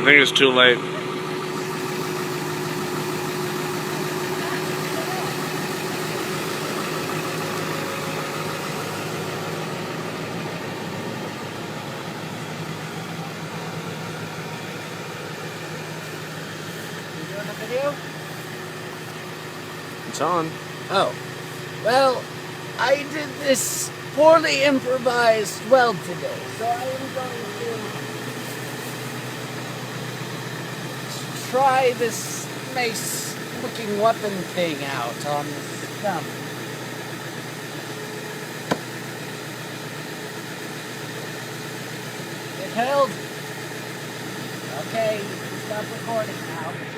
I think it's too late. You doing a video? It's on. Oh. Well, I did this poorly improvised weld today, so I am going to try this nice looking weapon thing out on the stump. It held. Okay, stop recording now.